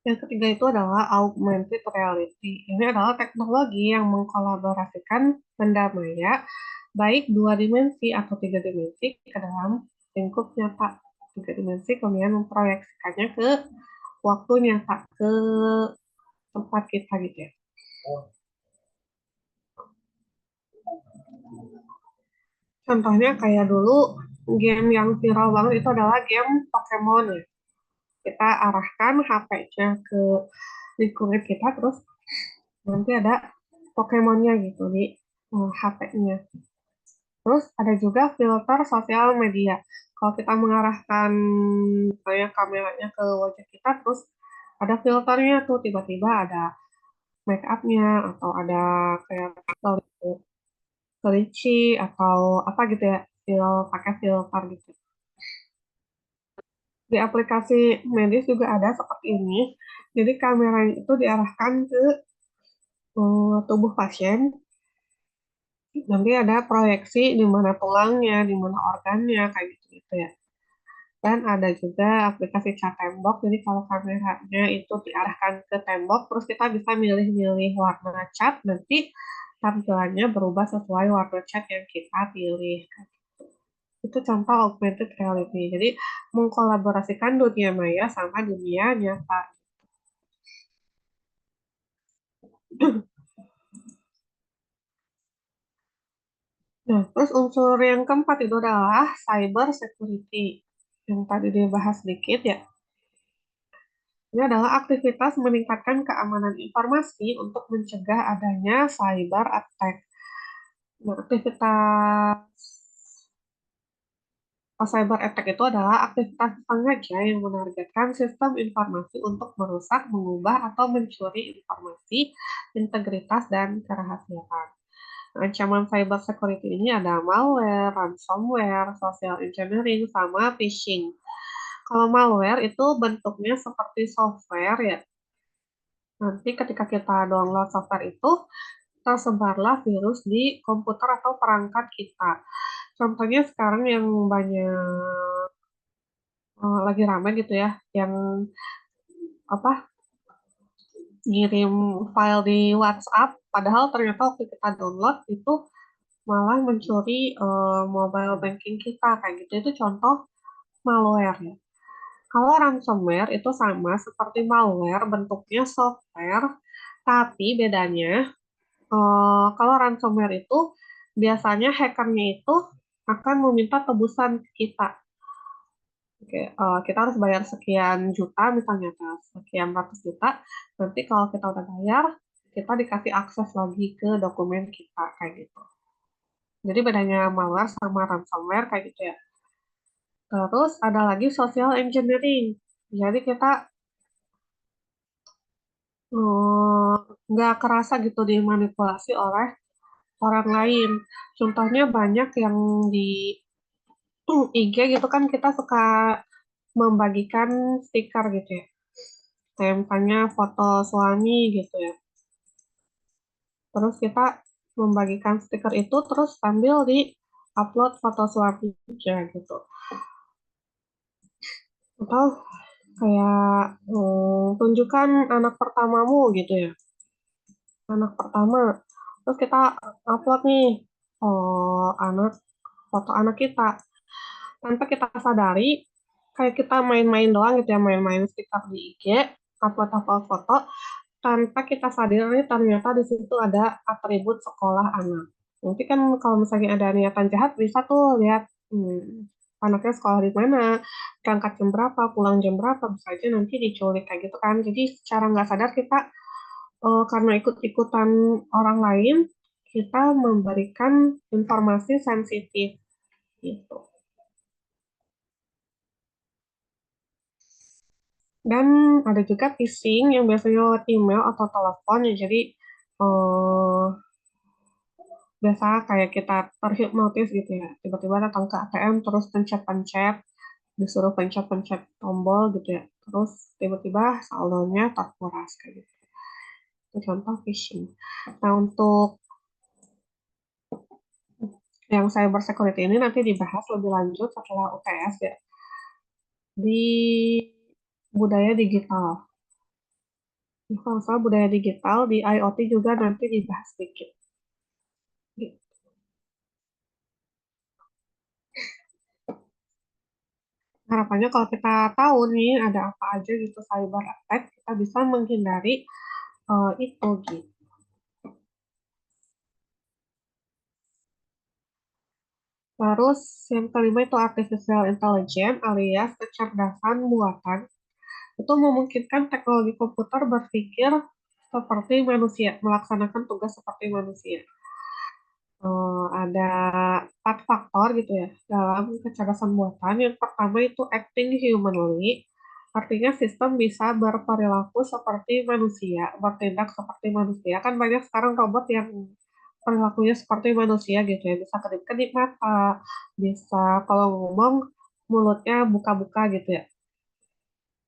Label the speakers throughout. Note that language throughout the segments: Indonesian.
Speaker 1: Yang ketiga itu adalah augmented reality. Ini adalah teknologi yang mengkolaborasikan benda maya, baik dua dimensi atau tiga dimensi, ke dalam lingkup nyata. Tiga dimensi kemudian memproyeksikannya ke waktu nyata, ke tempat kita gitu ya. Contohnya kayak dulu game yang viral banget itu adalah game Pokemon ya. Kita arahkan HP-nya ke lingkungan kita, terus nanti ada Pokemonnya gitu di HP-nya. Terus ada juga filter sosial media. Kalau kita mengarahkan kayak kameranya ke wajah kita, terus ada filternya tuh, tiba-tiba ada make up-nya atau ada kayak kelinci atau apa gitu ya, pakai filter gitu. Di aplikasi medis juga ada seperti ini. Jadi kameranya itu diarahkan ke tubuh pasien, nanti ada proyeksi di mana tulangnya, di mana organnya, kayak gitu gitu ya. Dan ada juga aplikasi cat tembok. Jadi kalau kameranya itu diarahkan ke tembok, terus kita bisa milih-milih warna cat, nanti tampilannya berubah sesuai warna cat yang kita pilih. Itu contoh augmented reality. Jadi mengkolaborasikan dunia maya sama dunia nyata. Nah, terus unsur yang keempat itu adalah cyber security. Yang tadi dibahas sedikit ya. Ini adalah aktivitas meningkatkan keamanan informasi untuk mencegah adanya cyber attack. Nah, aktivitas cyber attack itu adalah aktivitas sengaja yang menargetkan sistem informasi untuk merusak, mengubah, atau mencuri informasi, integritas, dan kerahasiaan. Ancaman cyber security ini ada malware, ransomware, social engineering, sama phishing. Kalau malware itu bentuknya seperti software ya. Nanti ketika kita download software itu, tersebarlah virus di komputer atau perangkat kita. Contohnya sekarang yang banyak lagi ramai gitu ya, yang apa, ngirim file di WhatsApp, padahal ternyata waktu kita download itu malah mencuri mobile banking kita kayak gitu. Itu contoh malware ya. Kalau ransomware itu sama seperti malware, bentuknya software, tapi bedanya kalau ransomware itu biasanya hackernya itu akan meminta tebusan kita. Oke, kita harus bayar sekian juta, misalnya sekian ratus juta. Nanti kalau kita udah bayar, kita dikasih akses lagi ke dokumen kita kayak gitu. Jadi bedanya malware sama ransomware kayak gitu ya. Terus ada lagi social engineering. Jadi kita eh, nggak kerasa gitu dimanipulasi oleh orang lain. Contohnya banyak yang di IG gitu kan, kita suka membagikan stiker gitu ya. Kayak misalnya foto suami gitu ya. Terus kita membagikan stiker itu terus sambil di upload foto suaminya gitu. Atau kayak tunjukkan anak pertamamu gitu ya. Anak pertama. Terus kita upload nih anak foto anak kita. Tanpa kita sadari, kayak kita main-main doang gitu ya, main-main stiker di IG, upload-upload foto, tanpa kita sadari ternyata di situ ada atribut sekolah anak. Nanti kan kalau misalnya ada niatan jahat, bisa tuh lihat anaknya sekolah di mana, berangkat jam berapa, pulang jam berapa, bisa aja nanti diculik kayak gitu kan. Jadi secara nggak sadar kita karena ikut-ikutan orang lain, kita memberikan informasi sensitif gitu. Dan ada juga phishing yang biasanya lewat email atau telepon ya. Jadi eh, biasa kayak kita terhipnotis gitu ya. Tiba-tiba datang ke ATM terus pencet-pencet, disuruh pencet-pencet tombol gitu ya. Terus tiba-tiba saldonya terkuras kayak gitu. Itu contoh phishing. Nah, untuk yang cyber security ini nanti dibahas lebih lanjut setelah UTS ya, di budaya digital. Kalau soal budaya digital di IoT juga nanti dibahas sedikit. Gitu. Harapannya kalau kita tahu nih ada apa aja gitu cyber attack, kita bisa menghindari itu gitu. Terus yang kelima itu artificial intelligence alias kecerdasan buatan. Itu memungkinkan teknologi komputer berpikir seperti manusia, melaksanakan tugas seperti manusia. Ada 4 faktor gitu ya dalam kecerdasan buatan. Yang pertama itu acting humanly, artinya sistem bisa berperilaku seperti manusia, bertindak seperti manusia. Kan banyak sekarang robot yang perilakunya seperti manusia gitu ya, bisa kedip-kedip mata, bisa kalau ngomong mulutnya buka-buka gitu ya.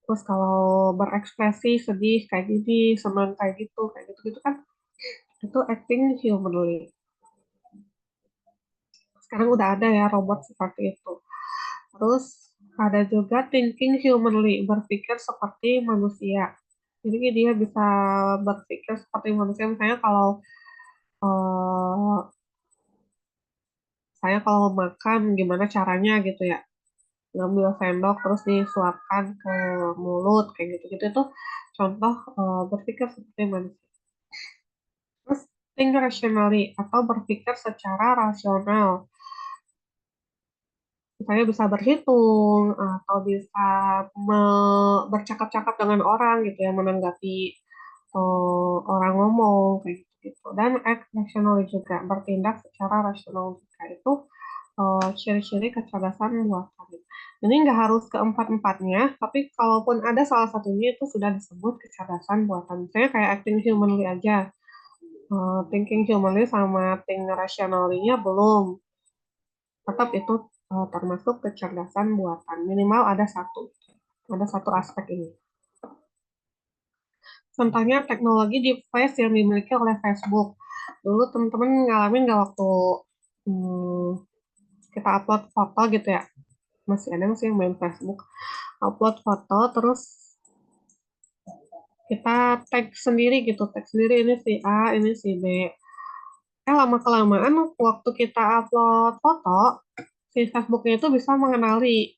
Speaker 1: Terus kalau berekspresi sedih kayak gini, senang kayak gitu gitu kan, itu acting humanly. Sekarang udah ada ya robot seperti itu. Terus ada juga thinking humanly, berpikir seperti manusia. Jadi dia bisa berpikir seperti manusia. Misalnya kalau eh, saya kalau makan gimana caranya gitu ya. Ngambil sendok terus disuapkan ke mulut kayak gitu-gitu itu contoh berpikir seperti manusia. Terus think rationally atau berpikir secara rasional. Misalnya bisa berhitung atau bisa bercakap-cakap dengan orang gitu ya, menanggapi orang ngomong kayak gitu. Dan act rationally juga, bertindak secara rasional juga. Itu ciri-ciri kecerdasan buatan. Ini nggak harus keempat-empatnya, tapi kalaupun ada salah satunya itu sudah disebut kecerdasan buatan. Misalnya kayak acting humanly aja. Thinking humanly sama think rationally-nya belum. Tetap itu termasuk kecerdasan buatan. Minimal ada satu aspek ini. Contohnya teknologi device yang dimiliki oleh Facebook. Dulu teman-teman ngalamin nggak waktu hmm, kita upload foto gitu ya? Masih ada nggak sih yang main Facebook? Upload foto, terus kita tag sendiri ini si A, ini si B. Lama-kelamaan waktu kita upload foto, si Facebooknya itu bisa mengenali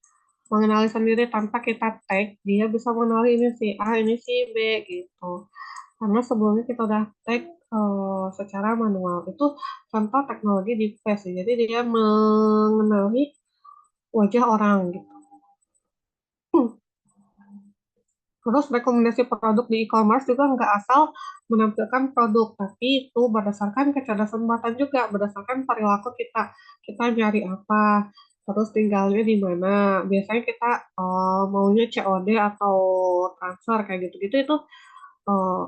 Speaker 1: sendiri tanpa kita tag, dia bisa mengenali ini si A, ini si B gitu. Karena sebelumnya kita udah tag secara manual. Itu contoh teknologi di face. Jadi dia mengenali wajah orang gitu. Terus rekomendasi produk di e-commerce juga nggak asal menampilkan produk, tapi itu berdasarkan kecerdasan buatan juga, berdasarkan perilaku kita. Kita nyari apa, terus tinggalnya di mana. Biasanya kita maunya COD atau transfer kayak gitu-gitu itu eh,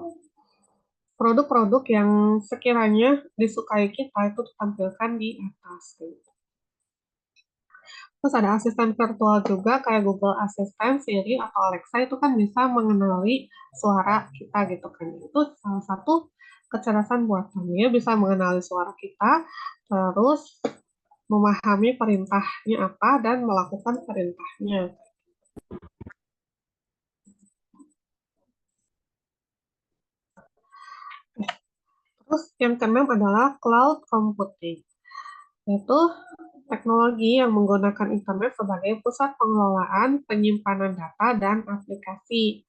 Speaker 1: produk-produk yang sekiranya disukai kita itu ditampilkan di atas. Gitu. Terus ada asisten virtual juga kayak Google Assistant, Siri, atau Alexa itu kan bisa mengenali suara kita gitu kan. Itu salah satu kecerdasan buatannya bisa mengenali suara kita, terus memahami perintahnya apa dan melakukan perintahnya. Terus yang keenam adalah cloud computing, yaitu teknologi yang menggunakan internet sebagai pusat pengelolaan, penyimpanan data, dan aplikasi.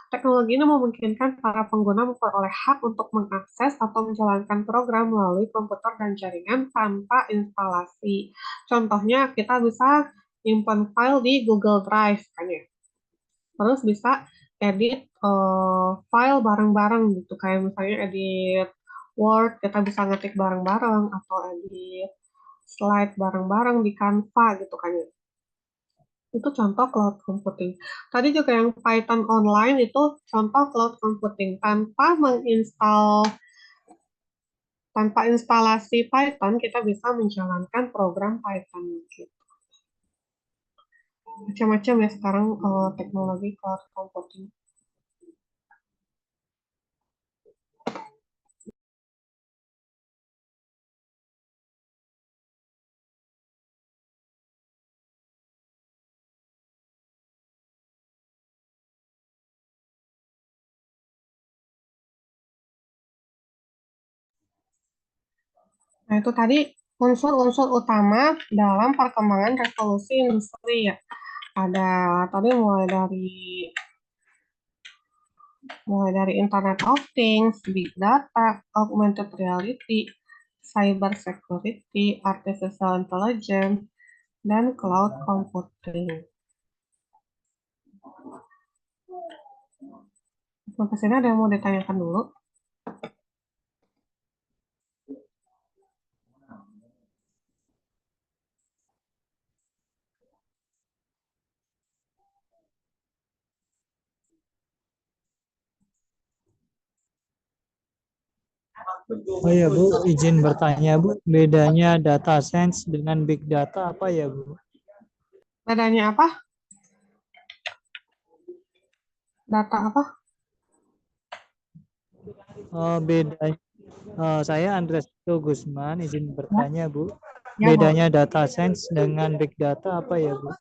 Speaker 1: Teknologi ini memungkinkan para pengguna memperoleh hak untuk mengakses atau menjalankan program melalui komputer dan jaringan tanpa instalasi. Contohnya, kita bisa nyimpan file di Google Drive, kan ya. Terus bisa edit file bareng-bareng gitu, kayak misalnya edit Word, kita bisa ngetik bareng-bareng, atau edit slide bareng-bareng di Canva gitu kan ya. Itu contoh cloud computing. Tadi juga yang Python online itu contoh cloud computing. Tanpa instalasi Python, kita bisa menjalankan program Python gitu. Macam-macam ya sekarang teknologi cloud computing. Nah, itu tadi unsur-unsur utama dalam perkembangan revolusi industri ya. Ada tadi mulai dari Internet of Things, Big Data, Augmented Reality, Cyber Security, Artificial Intelligence, dan Cloud Computing. Sampai sini ada yang mau ditanyakan dulu?
Speaker 2: Oh ya Bu, izin bertanya Bu, bedanya data science dengan big data apa ya Bu?
Speaker 1: Bedanya apa? Data apa?
Speaker 2: Bedanya, saya Andres Gusman, izin
Speaker 1: Ya,
Speaker 2: bertanya Bu,
Speaker 1: ya boleh.
Speaker 2: bedanya data science dengan big data apa ya Bu?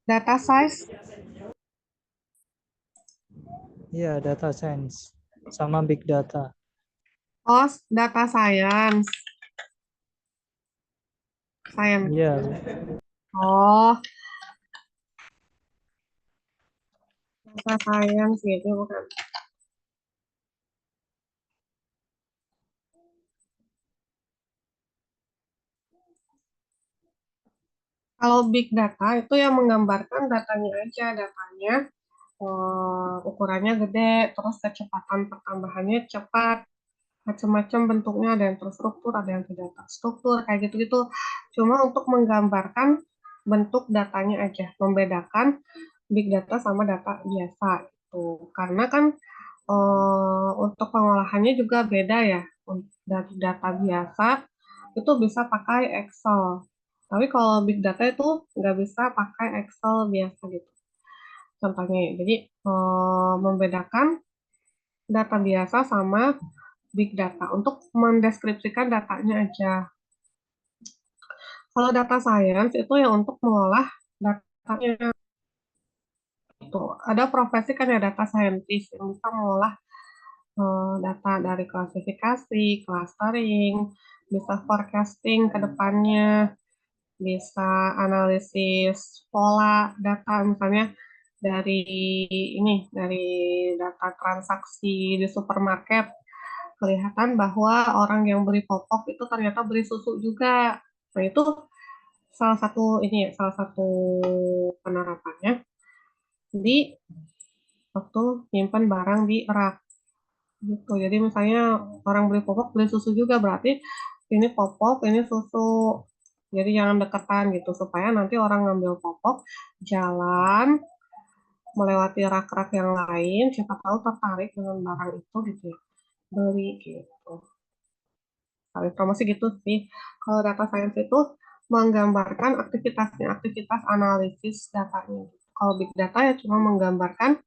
Speaker 1: Data size.
Speaker 2: Iya, data science sama big data.
Speaker 1: Oh, data science. Science.
Speaker 2: Iya,
Speaker 1: Oh, data science gitu bukan. Kalau big data itu yang menggambarkan datanya aja, datanya ukurannya gede, terus kecepatan pertambahannya cepat, macam-macam bentuknya, ada yang terstruktur, ada yang tidak terstruktur, kayak gitu-gitu. Cuma untuk menggambarkan bentuk datanya aja, membedakan big data sama data biasa itu. Karena kan untuk pengolahannya juga beda ya. Dari data biasa itu bisa pakai Excel. Tapi kalau big data itu nggak bisa pakai Excel biasa gitu. Contohnya, jadi membedakan data biasa sama big data untuk mendeskripsikan datanya aja. Kalau data science itu yang untuk mengolah datanya itu. Ada profesi kan ya data scientist yang bisa mengolah data dari klasifikasi, clustering, bisa forecasting ke depannya, bisa analisis pola data misalnya dari dari data transaksi di supermarket kelihatan bahwa orang yang beli popok itu ternyata beli susu juga. Nah, itu salah satu penerapannya di waktu nyimpan barang di rak gitu. Jadi misalnya orang beli popok beli susu juga berarti ini popok, ini susu. Jadi jangan deketan gitu supaya nanti orang ngambil popok jalan melewati rak-rak yang lain, siapa tahu tertarik dengan barang itu gitu ya, beli gitu. Kalau informasi gitu sih. Kalau data science itu menggambarkan aktivitasnya, aktivitas analisis datanya. Kalau big data ya cuma menggambarkan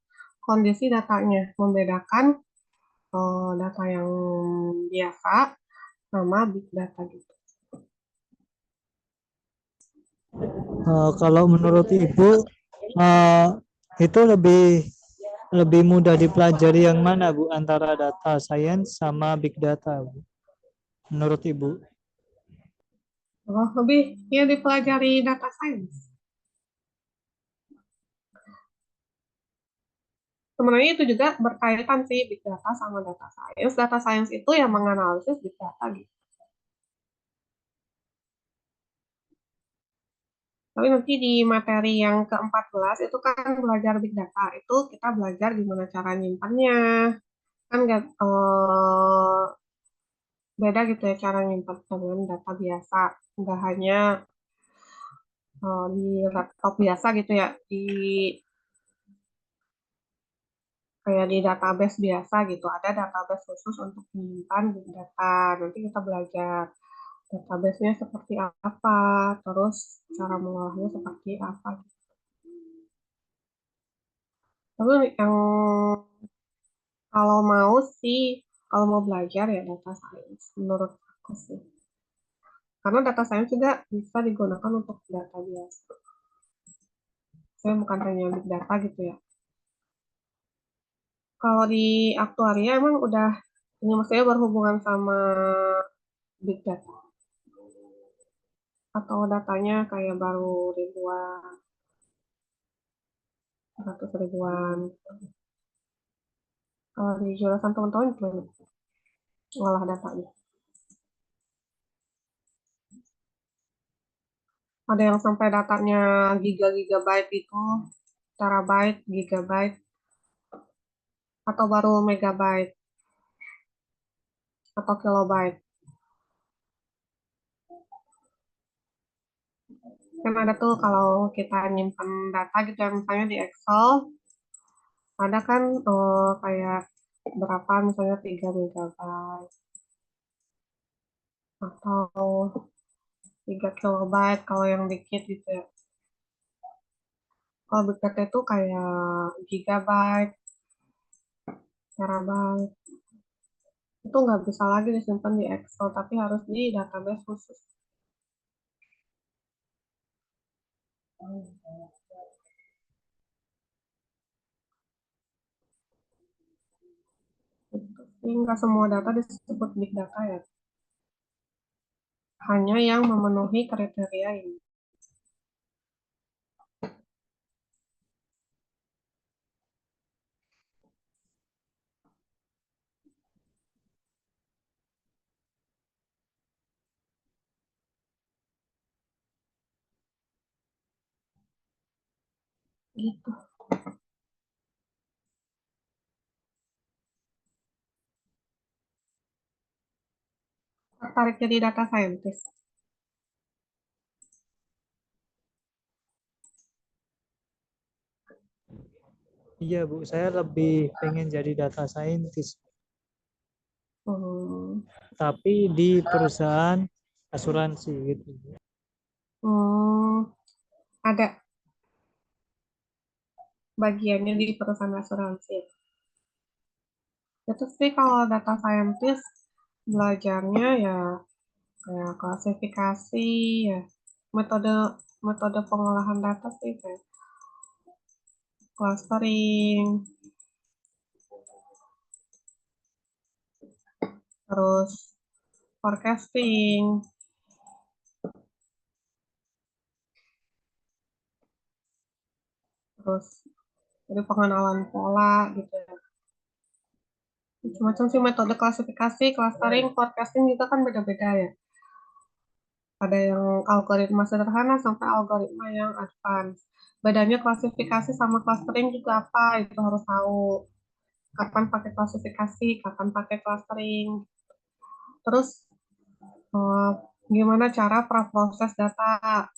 Speaker 1: kondisi datanya, membedakan data yang biasa sama big data gitu.
Speaker 2: Kalau menurut Ibu eh, itu lebih lebih mudah dipelajari yang mana Bu antara data science sama big data Bu? Menurut Ibu?
Speaker 1: Oh, lebih ya dipelajari data science. Sebenarnya itu juga berkaitan sih big data sama data science. Data science itu yang menganalisis big data gitu. Tapi nanti di materi yang ke-14 itu kan belajar big data. Itu kita belajar gimana cara nyimpannya. Kan nggak beda gitu ya cara nyimpan dengan data biasa. Nggak hanya di laptop biasa gitu ya. Kayak di database biasa gitu. Ada database khusus untuk menyimpan big data. Nanti kita belajar database-nya seperti apa, terus cara mengolahnya seperti apa. Tapi yang kalau mau sih, kalau mau belajar ya data science, menurut aku sih. Karena data science juga bisa digunakan untuk data biasa. Saya bukan hanya big data gitu ya. Kalau di aktuaria emang udah ini maksudnya berhubungan sama big data. atau datanya kayak baru ribuan, ratus ribuan. Kalau di jurusan teman-teman gimana ngolah datanya? Ada yang sampai datanya gigabyte itu, terabyte, gigabyte, atau baru megabyte atau kilobyte. Kan ada tuh kalau kita nyimpan data gitu ya, misalnya di Excel, ada kan kayak berapa misalnya 3 megabyte atau 3 kilobyte kalau yang dikit gitu ya. Kalau Big Data itu kayak gigabyte, terabyte. Itu nggak bisa lagi disimpan di Excel, tapi harus di database khusus. Gitu. Jadi nggak semua data disebut Big Data ya. Hanya yang memenuhi kriteria ini. Gitu. Tertarik jadi data scientist.
Speaker 2: Iya Bu, saya lebih pengen jadi data scientist,
Speaker 1: Hmm.
Speaker 2: tapi di perusahaan asuransi gitu.
Speaker 1: Hmm. Ada bagiannya di perusahaan asuransi. Itu sih kalau data scientist belajarnya ya kayak klasifikasi ya, metode metode pengolahan data sih kayak clustering, terus forecasting, terus jadi pengenalan pola gitu ya. Macam-macam sih metode klasifikasi, clustering, forecasting juga kan beda-beda ya. Ada yang algoritma sederhana sampai algoritma yang advance. Bedanya klasifikasi sama clustering juga apa? Itu harus tahu. Kapan pakai klasifikasi, kapan pakai clustering. Terus eh, gimana cara praproses data?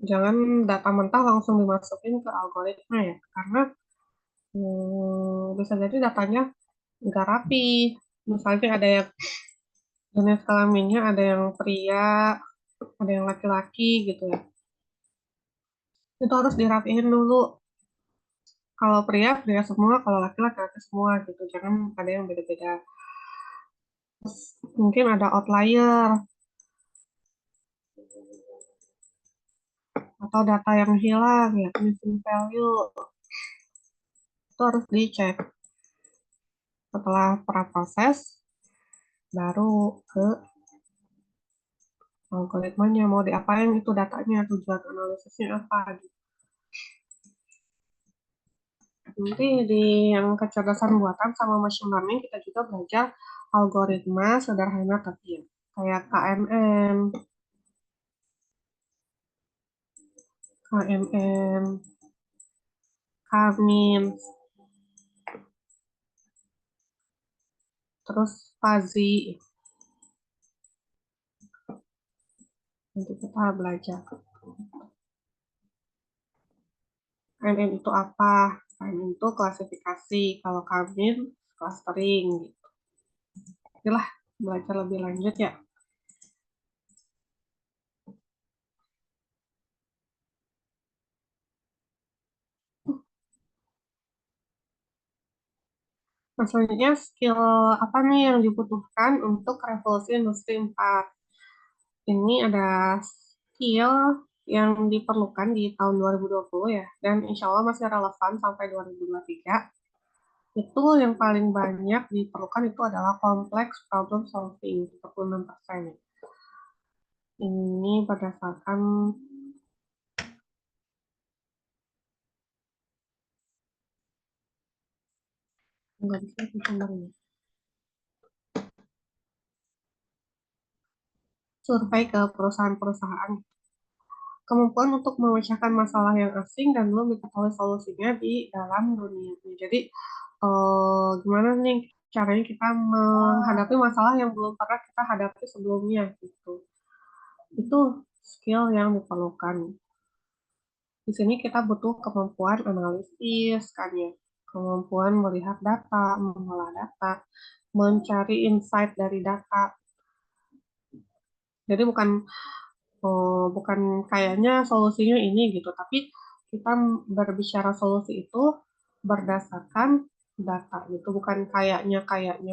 Speaker 1: Jangan data mentah langsung dimasukin ke algoritma ya, karena bisa jadi datanya nggak rapi. Misalnya ada yang jenis kelaminnya, ada yang pria, ada yang laki-laki gitu ya. Itu harus dirapihin dulu. Kalau pria, pria semua, kalau laki-laki, laki semua gitu. Jangan ada yang beda-beda. Terus mungkin ada outlier atau data yang hilang ya, missing value. Itu harus dicek. Setelah praproses, baru ke algoritmanya mau diapain itu datanya, tujuan analisisnya apa gitu. Nanti di yang kecerdasan buatan sama machine learning kita juga belajar algoritma sederhana tapi ya, kayak KMM, KMM, K-means, terus fuzzy. Nanti kita belajar KMM itu apa, KMM itu klasifikasi, kalau K-means clustering gitu. Itulah belajar lebih lanjut ya. Nah, selanjutnya skill apa nih yang dibutuhkan untuk revolusi industri 4? Ini ada skill yang diperlukan di tahun 2020 ya, dan insya Allah masih relevan sampai 2023. Itu yang paling banyak diperlukan itu adalah complex problem solving, 36%. Ini berdasarkan nggak bisa sumbernya. Survei ke perusahaan-perusahaan. Kemampuan untuk memecahkan masalah yang asing dan belum diketahui solusinya di dalam dunia ini. Jadi, gimana nih caranya kita menghadapi masalah yang belum pernah kita hadapi sebelumnya gitu. Itu skill yang diperlukan. Di sini kita butuh kemampuan analisis kan ya, kemampuan melihat data, mengolah data, mencari insight dari data. Jadi bukan kayaknya solusinya ini gitu, tapi kita berbicara solusi itu berdasarkan data gitu, bukan kayaknya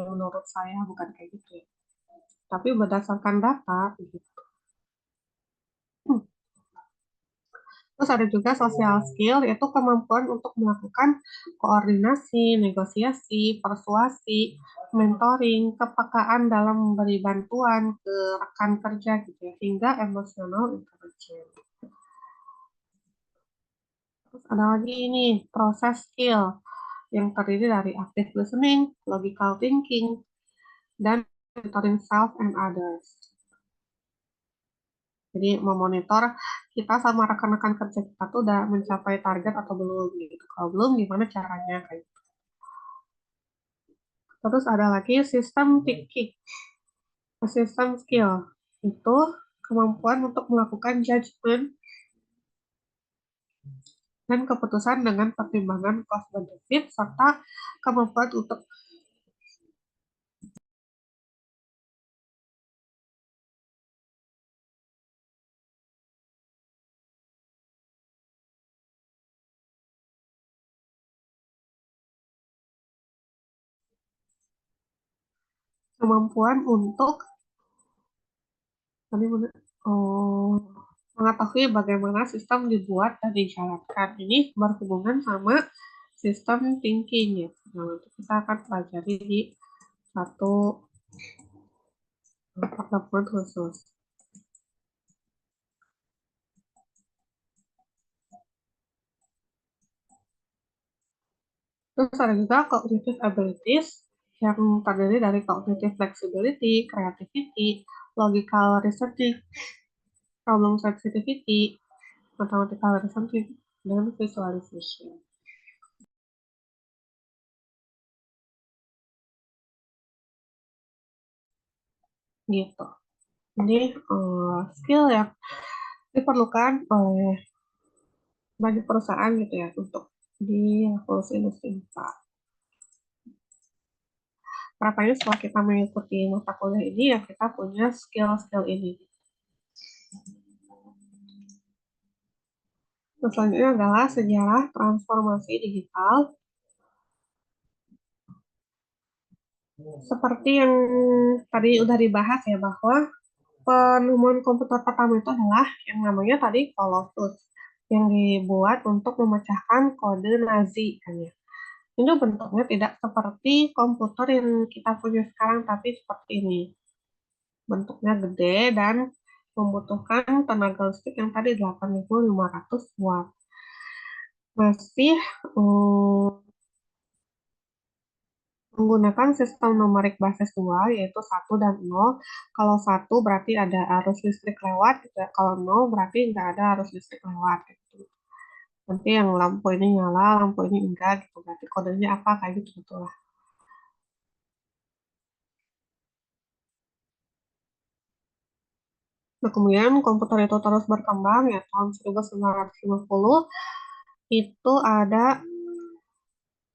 Speaker 1: menurut saya bukan kayak gitu ya, tapi berdasarkan data gitu. Terus ada juga social skill, yaitu kemampuan untuk melakukan koordinasi, negosiasi, persuasi, mentoring, kepekaan dalam memberi bantuan ke rekan kerja gitu ya, hingga emotional intelligence. Terus ada lagi ini proses skill yang terdiri dari active listening, logical thinking, dan monitoring self and others. Jadi memonitor kita sama rekan-rekan kerja kita tuh udah mencapai target atau belum gitu. Kalau belum gimana caranya kayak gitu. Terus ada lagi sistem thinking, sistem skill. Itu kemampuan untuk melakukan judgment dan keputusan dengan pertimbangan cost benefit serta kemampuan untuk kemampuan untuk tadi mengetahui bagaimana sistem dibuat dan dijalankan. Ini berhubungan sama sistem thinking ya. Nah, nanti kita akan pelajari di satu pertemuan khusus. Terus ada juga cognitive abilities yang terdiri dari cognitive flexibility, creativity, logical reasoning, problem sensitivity, mathematical reasoning, dan visualization. Gitu. Jadi skill yang diperlukan oleh banyak perusahaan gitu ya untuk di revolusi industri 4. Harapannya setelah kita mengikuti mata kuliah ini ya kita punya skill-skill ini. Terus selanjutnya adalah sejarah transformasi digital. Seperti yang tadi udah dibahas ya bahwa penemuan komputer pertama itu adalah yang namanya tadi Colossus yang dibuat untuk memecahkan kode Nazi kan ya. Ini bentuknya tidak seperti komputer yang kita punya sekarang tapi seperti ini. Bentuknya gede dan membutuhkan tenaga listrik yang tadi 8.500 watt. Masih menggunakan sistem numerik basis 2 yaitu 1 dan 0. Kalau 1 berarti ada arus listrik lewat, gitu ya. Kalau 0 berarti nggak ada arus listrik lewat. Gitu. Nanti yang lampu ini nyala, lampu ini enggak, gitu. Berarti kodenya apa, kayak gitu, gitu lah. Nah, kemudian komputer itu terus berkembang, ya tahun 1950 itu ada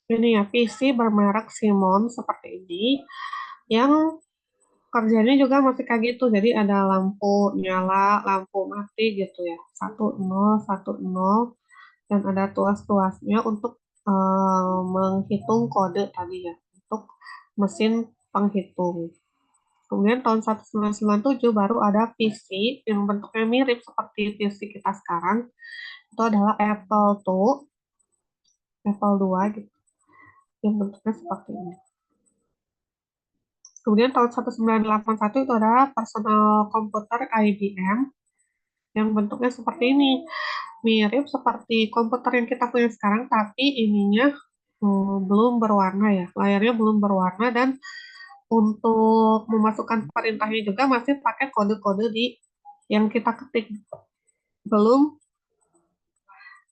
Speaker 1: ini ya PC bermerek Simmons seperti ini yang kerjanya juga masih kayak gitu. Jadi ada lampu nyala, lampu mati gitu ya. 1010 dan ada tuas-tuasnya untuk menghitung kode tadi ya untuk mesin penghitung. Kemudian tahun 1997 baru ada PC yang bentuknya mirip seperti PC kita sekarang. Itu adalah Apple II, Apple II gitu. yang bentuknya seperti ini. Kemudian tahun 1981 itu ada personal komputer IBM yang bentuknya seperti ini. Mirip seperti komputer yang kita punya sekarang, tapi ininya belum berwarna ya. Layarnya belum berwarna dan untuk memasukkan perintahnya juga masih pakai kode-kode di yang kita ketik. Belum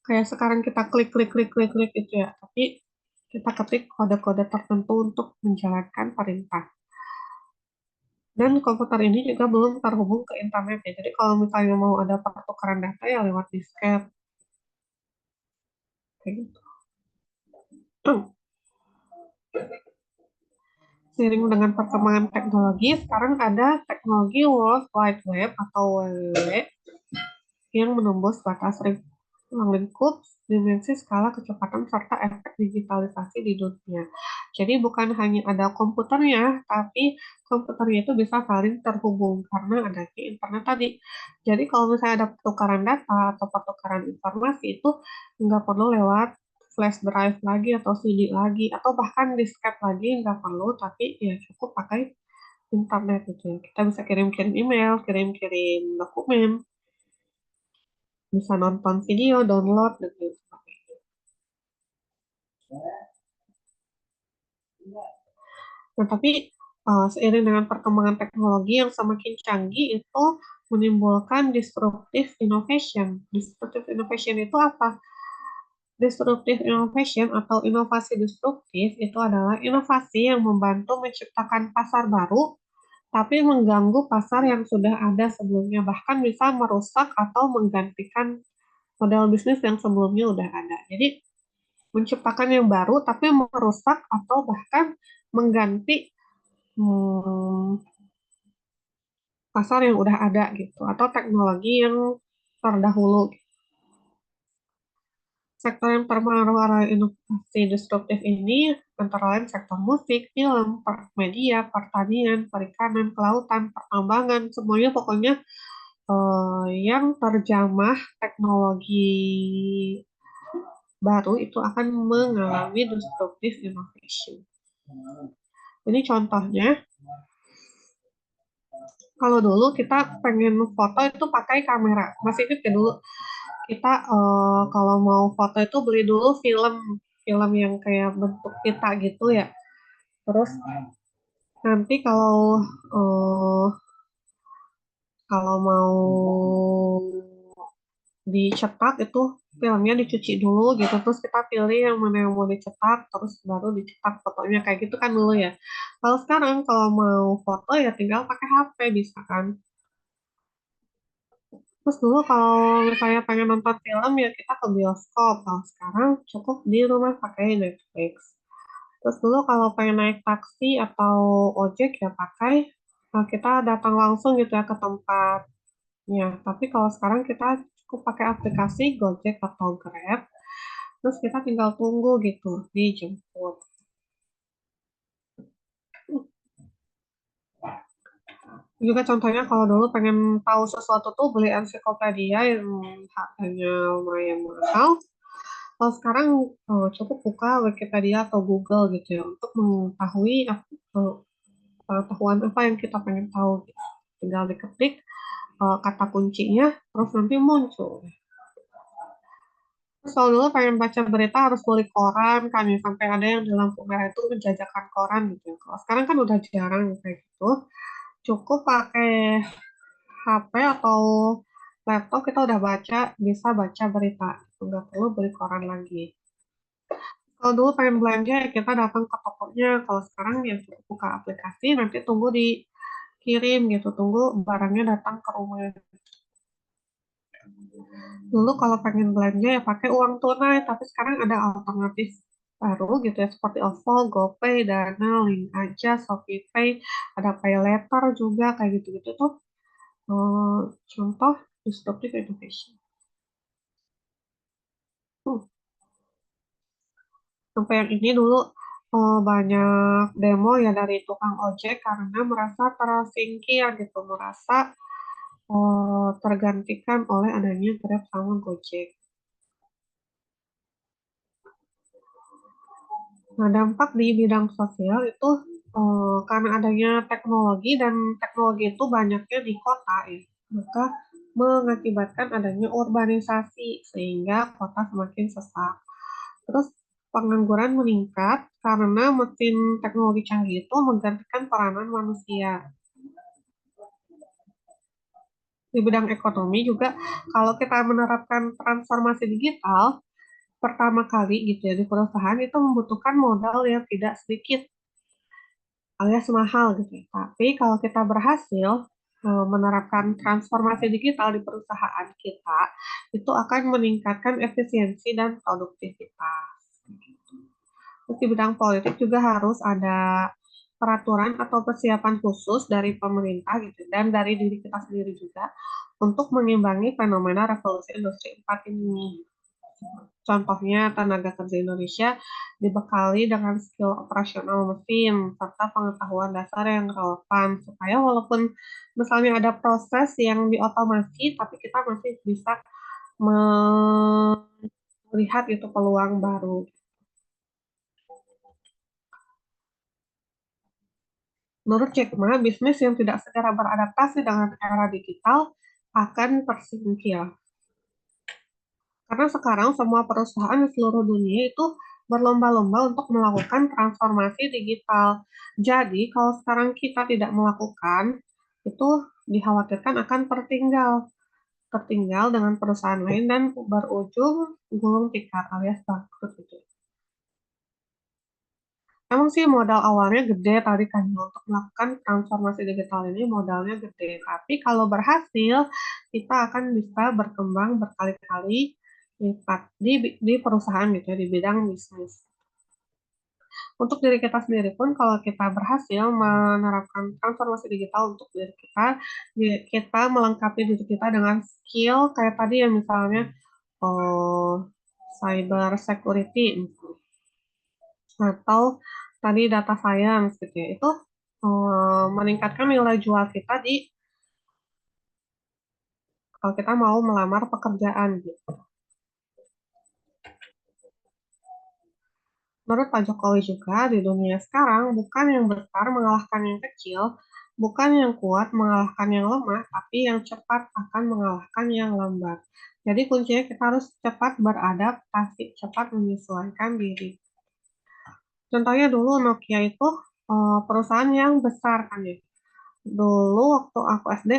Speaker 1: kayak sekarang kita klik klik klik klik klik itu ya, tapi kita ketik kode-kode tertentu untuk menjalankan perintah. Dan komputer ini juga belum terhubung ke internet ya. Jadi kalau misalnya mau ada pertukaran data ya lewat disket kayak gitu. Seiring dengan perkembangan teknologi, sekarang ada teknologi World Wide Web atau WWW yang menembus batas ruang lingkup, dimensi, skala, kecepatan, serta efek digitalisasi di dunia. Jadi bukan hanya ada komputernya, tapi komputernya itu bisa saling terhubung karena adanya internet tadi. Jadi kalau misalnya ada pertukaran data atau pertukaran informasi itu nggak perlu lewat flash drive lagi atau CD lagi atau bahkan disket lagi nggak perlu, tapi ya cukup pakai internet gitu ya. Kita bisa kirim-kirim email, kirim-kirim dokumen, bisa nonton video, download, dan lain sebagainya. Nah, tapi seiring dengan perkembangan teknologi yang semakin canggih itu menimbulkan disruptive innovation. Disruptive innovation itu apa? Disruptive innovation atau inovasi disruptif itu adalah inovasi yang membantu menciptakan pasar baru tapi mengganggu pasar yang sudah ada sebelumnya, bahkan bisa merusak atau menggantikan model bisnis yang sebelumnya udah ada. Jadi menciptakan yang baru tapi merusak atau bahkan mengganti pasar yang udah ada gitu atau teknologi yang terdahulu. Sektor yang terpengaruh oleh inovasi disruptif ini antara lain sektor musik, film, media, pertanian, perikanan, kelautan, pertambangan, semuanya pokoknya yang terjamah teknologi baru itu akan mengalami disruptive innovation. Ini contohnya, kalau dulu kita pengen foto itu pakai kamera. Masih ingat ya dulu kita kalau mau foto itu beli dulu film film yang kayak bentuk kita gitu ya. Terus nanti eh, kalau mau dicetak itu filmnya dicuci dulu gitu terus kita pilih yang mana yang mau dicetak terus baru dicetak fotonya kayak gitu kan dulu ya. Kalau sekarang kalau mau foto ya tinggal pakai HP bisa kan. Terus dulu kalau misalnya pengen nonton film ya kita ke bioskop. Kalau sekarang cukup di rumah pakai Netflix. Terus dulu kalau pengen naik taksi atau ojek ya pakai kita datang langsung gitu ya ke tempatnya. Tapi kalau sekarang kita cukup pakai aplikasi Gojek atau Grab. Terus kita tinggal tunggu gitu dijemput. Juga contohnya kalau dulu pengen tahu sesuatu tuh beli ensiklopedia yang harganya lumayan mahal. Kalau sekarang cukup buka Wikipedia atau Google gitu ya untuk mengetahui pengetahuan apa yang kita pengen tahu. Gitu. Tinggal diketik kata kuncinya, terus nanti muncul. Terus kalau dulu pengen baca berita harus beli koran kan ya, sampai ada yang di lampu merah itu menjajakan koran gitu. Kalau sekarang kan udah jarang kayak gitu. Cukup pakai HP atau laptop kita udah bisa baca berita. Nggak perlu beli koran lagi. Kalau dulu pengen belanja ya kita datang ke tokonya. Kalau sekarang ya cukup buka aplikasi, nanti tunggu dikirim gitu. Tunggu barangnya datang ke rumah. Dulu kalau pengen belanja ya pakai uang tunai, tapi sekarang ada alternatif baru gitu ya seperti OVO, GoPay, Dana, Link Aja, ShopeePay, ada Pay Later juga kayak gitu-gitu tuh eh, contoh disruptive innovation. Sampai yang ini dulu banyak demo ya dari tukang ojek karena merasa tersingkir gitu, merasa tergantikan oleh adanya Grab sama Gojek. Nah, dampak di bidang sosial itu karena adanya teknologi dan teknologi itu banyaknya di kota ya, maka mengakibatkan adanya urbanisasi sehingga kota semakin sesak. Terus pengangguran meningkat karena mesin teknologi canggih itu menggantikan peranan manusia. Di bidang ekonomi juga kalau kita menerapkan transformasi digital pertama kali gitu ya di perusahaan itu membutuhkan modal yang tidak sedikit alias mahal gitu ya. Tapi kalau kita berhasil menerapkan transformasi digital di perusahaan kita, itu akan meningkatkan efisiensi dan produktivitas. Terus di bidang politik juga harus ada peraturan atau persiapan khusus dari pemerintah gitu dan dari diri kita sendiri juga untuk mengimbangi fenomena revolusi industri 4 ini. Contohnya, tenaga kerja Indonesia dibekali dengan skill operasional mesin serta pengetahuan dasar yang relevan supaya walaupun misalnya ada proses yang diotomasi, tapi kita masih bisa melihat itu peluang baru. Menurut Jack Ma, bisnis yang tidak segera beradaptasi dengan era digital akan tersingkir. Karena sekarang semua perusahaan di seluruh dunia itu berlomba-lomba untuk melakukan transformasi digital. Jadi, kalau sekarang kita tidak melakukan, itu dikhawatirkan akan tertinggal. Tertinggal dengan perusahaan lain dan berujung gulung tikar alias bangkrut gitu. Emang sih modal awalnya gede tadi kan untuk melakukan transformasi digital ini modalnya gede. Tapi kalau berhasil, kita akan bisa berkembang berkali-kali lipat di perusahaan gitu ya, di bidang bisnis. Untuk diri kita sendiri pun kalau kita berhasil menerapkan transformasi digital untuk diri kita, kita melengkapi diri kita dengan skill kayak tadi ya misalnya oh, cyber security misalnya atau tadi data science gitu ya itu meningkatkan nilai jual kita di kalau kita mau melamar pekerjaan gitu. Menurut Pak Jokowi juga di dunia sekarang bukan yang besar mengalahkan yang kecil, bukan yang kuat mengalahkan yang lemah, tapi yang cepat akan mengalahkan yang lambat. Jadi kuncinya kita harus cepat beradaptasi, cepat menyesuaikan diri. Contohnya dulu Nokia itu perusahaan yang besar kan ya. Dulu waktu aku SD,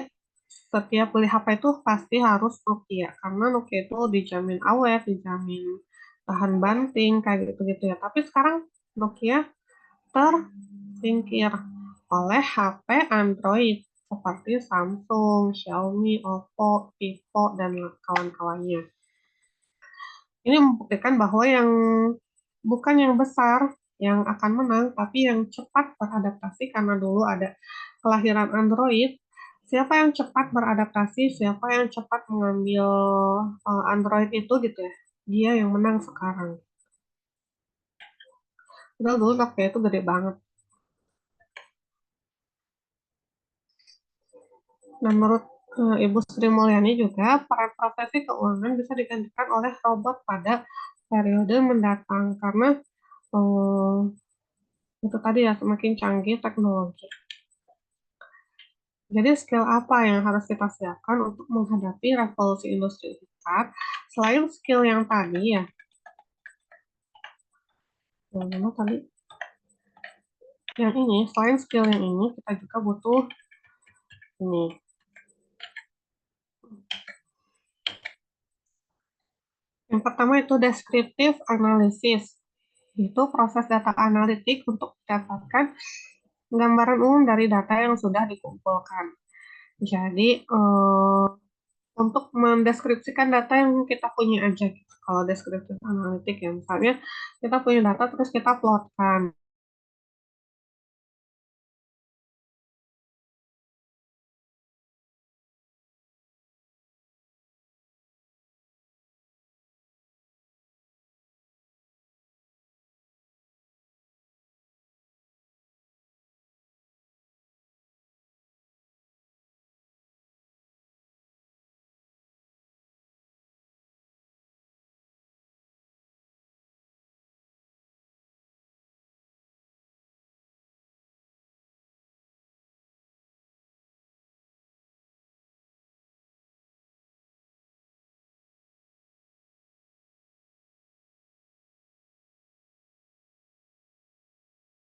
Speaker 1: setiap beli HP itu pasti harus Nokia, karena Nokia itu dijamin awet, dijamin tahan banting, kayak gitu-gitu ya. Tapi sekarang Nokia tersingkir oleh HP Android seperti Samsung, Xiaomi, Oppo, Vivo, dan kawan-kawannya. Ini membuktikan bahwa yang bukan yang besar yang akan menang, tapi yang cepat beradaptasi karena dulu ada kelahiran Android. Siapa yang cepat beradaptasi, siapa yang cepat mengambil Android itu gitu ya, dia yang menang sekarang. Udah dulu Nokia itu gede banget. Nah, menurut Ibu Sri Mulyani juga, peran profesi keuangan bisa digantikan oleh robot pada periode mendatang karena eh, itu tadi ya semakin canggih teknologi. Jadi skill apa yang harus kita siapkan untuk menghadapi revolusi industri 4 selain skill yang tadi ya. Yang tadi yang ini, selain skill yang ini kita juga butuh ini. Yang pertama itu descriptive analysis. Itu proses data analitik untuk mendapatkan gambaran umum dari data yang sudah dikumpulkan. Jadi, untuk mendeskripsikan data yang kita punya aja gitu. Kalau deskriptif analitik ya, misalnya kita punya data terus kita plotkan.